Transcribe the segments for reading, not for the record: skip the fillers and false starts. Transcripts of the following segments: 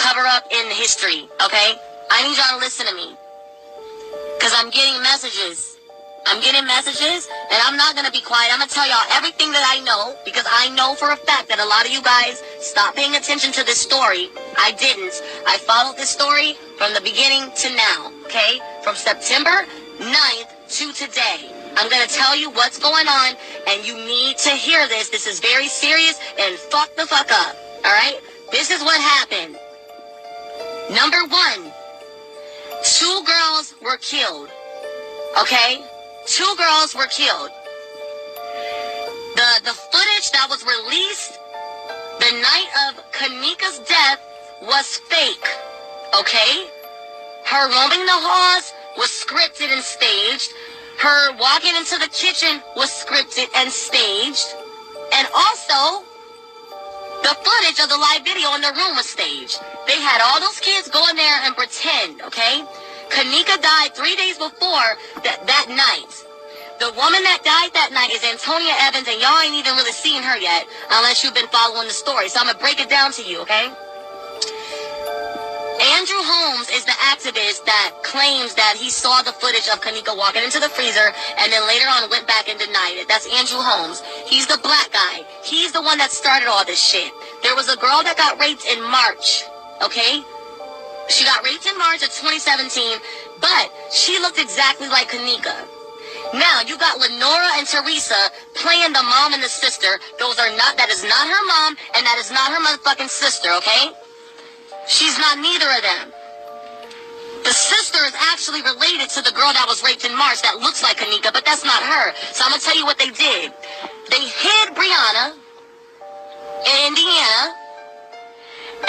cover-up in history, okay? I need y'all to listen to me. Because I'm getting messages. And I'm not going to be quiet. I'm going to tell y'all everything that I know, because I know for a fact that a lot of you guys stopped paying attention to this story. I didn't. I followed this story from the beginning to now, okay? From September 9th to today. I'm going to tell you what's going on, and you need to hear this. This is very serious, and fuck the fuck up, all right? This is what happened. Number 1, 2 girls were killed, okay? 2 girls were killed. The footage that was released the night of Kenneka's death was fake, okay? Her roaming the halls was scripted and staged. Her walking into the kitchen was scripted and staged. And also, the footage of the live video in the room was staged. They had all those kids go in there and pretend, okay? Kenneka died 3 days before that night. The woman that died that night is Antonia Evans, and y'all ain't even really seen her yet, unless you've been following the story. So I'm going to break it down to you, okay? Andrew Holmes is the activist that claims that he saw the footage of Kenneka walking into the freezer and then later on went back and denied it. That's Andrew Holmes. He's the black guy. He's the one that started all this shit. There was a girl that got raped in March, okay? She got raped in March of 2017, but she looked exactly like Kenneka. Now, you got Lenora and Teresa playing the mom and the sister. That is not her mom, and that is not her motherfucking sister, okay? She's not neither of them. The sister is actually related to the girl that was raped in March that looks like Kenneka, but that's not her. So I'm going to tell you what they did. They hid Brianna in Indiana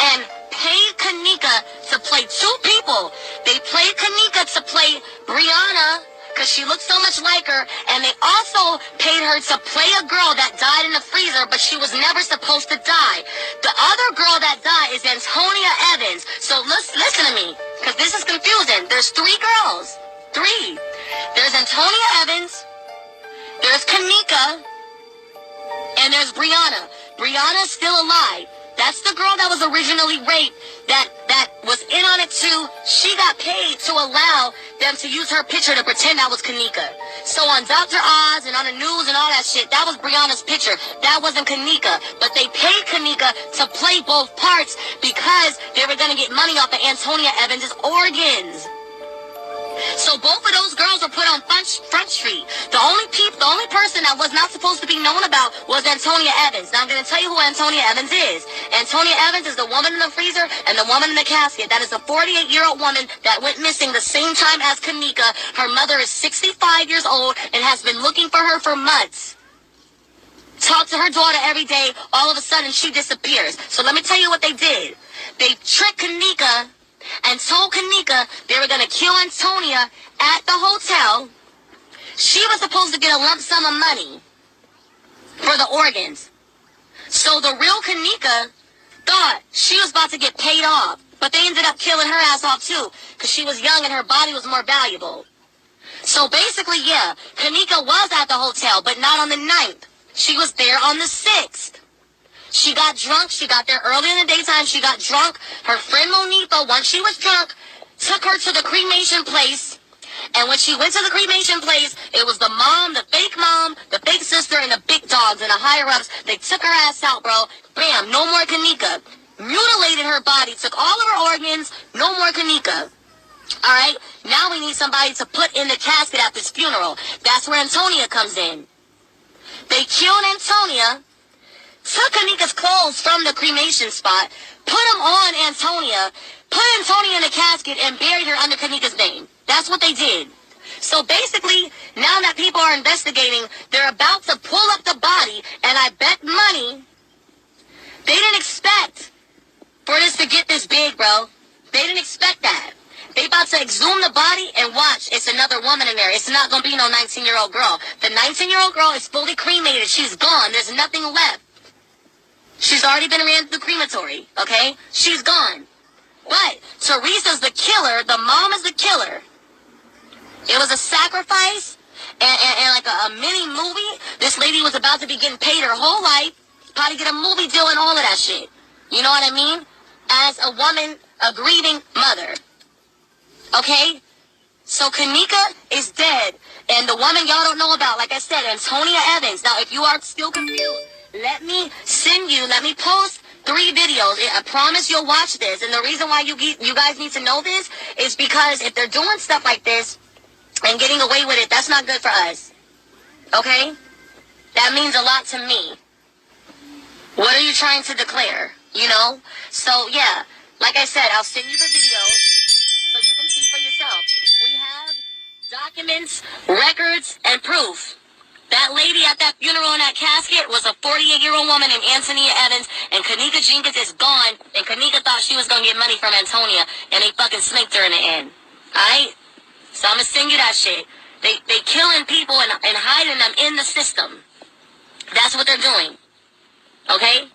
and paid Kenneka to play 2 people. They played Kenneka to play Brianna because she looked so much like her, and they also paid her to play a girl that died in the freezer, but she was never supposed to die. The other girl that died is Antonia Evans. So listen to me, because this is confusing. There's 3 girls. 3. There's Antonia Evans, there's Kenneka, and there's Brianna. Brianna's still alive. That's the girl that was originally raped that was in on it too. She got paid to allow them to use her picture to pretend that was Kenneka. So on Dr. Oz and on the news and all that shit, that was Brianna's picture. That wasn't Kenneka. But they paid Kenneka to play both parts because they were going to get money off of Antonia Evans' organs. So both of those girls were put on Front Street. The only person that was not supposed to be known about was Antonia Evans. Now I'm going to tell you who Antonia Evans is. Antonia Evans is the woman in the freezer and the woman in the casket. That is a 48-year-old woman that went missing the same time as Kenneka. Her mother is 65 years old and has been looking for her for months. Talk to her daughter every day. All of a sudden, she disappears. So let me tell you what they did. They tricked Kenneka and told Kenneka they were going to kill Antonia at the hotel. She was supposed to get a lump sum of money for the organs. So the real Kenneka thought she was about to get paid off. But they ended up killing her ass off too, because she was young and her body was more valuable. So basically, yeah, Kenneka was at the hotel, but not on the 9th. She was there on the 6th. She got drunk. She got there early in the daytime. She got drunk. Her friend Monifa, once she was drunk, took her to the cremation place. And when she went to the cremation place, it was the mom, the fake sister, and the big dogs and the higher-ups. They took her ass out, bro. Bam, no more Kenneka. Mutilated her body, took all of her organs, no more Kenneka. All right? Now we need somebody to put in the casket at this funeral. That's where Antonia comes in. They killed Antonia, took Kenneka's clothes from the cremation spot, put them on Antonia, put Antonia in a casket, and buried her under Kenneka's name. That's what they did. So basically, now that people are investigating, they're about to pull up the body, and I bet money they didn't expect for this to get this big, bro. They didn't expect that. They about to exhume the body and watch. It's another woman in there. It's not going to be no 19-year-old girl. The 19-year-old girl is fully cremated. She's gone. There's nothing left. She's already been ran through the crematory, okay? She's gone. But Teresa's the killer. The mom is the killer. It was a sacrifice and like a mini movie. This lady was about to be getting paid her whole life, probably get a movie deal and all of that shit. You know what I mean? As a woman a grieving mother. Okay? So Kenneka is dead. And the woman y'all don't know about, like I said, Antonia Evans. Now, if you are still confused, let me post 3 videos. I promise you'll watch this. And the reason why you guys need to know this is because if they're doing stuff like this and getting away with it, that's not good for us. Okay? That means a lot to me. What are you trying to declare? You know? So, yeah. Like I said, I'll send you the videos so you can see for yourself. We have documents, records, and proof. That lady at that funeral in that casket was a 48-year-old woman named Antonia Evans, and Kenneka Jenkins is gone, and Kenneka thought she was going to get money from Antonia, and they fucking snaked her in the end. Alright? So I'm going to send you that shit. They killing people and hiding them in the system. That's what they're doing. Okay?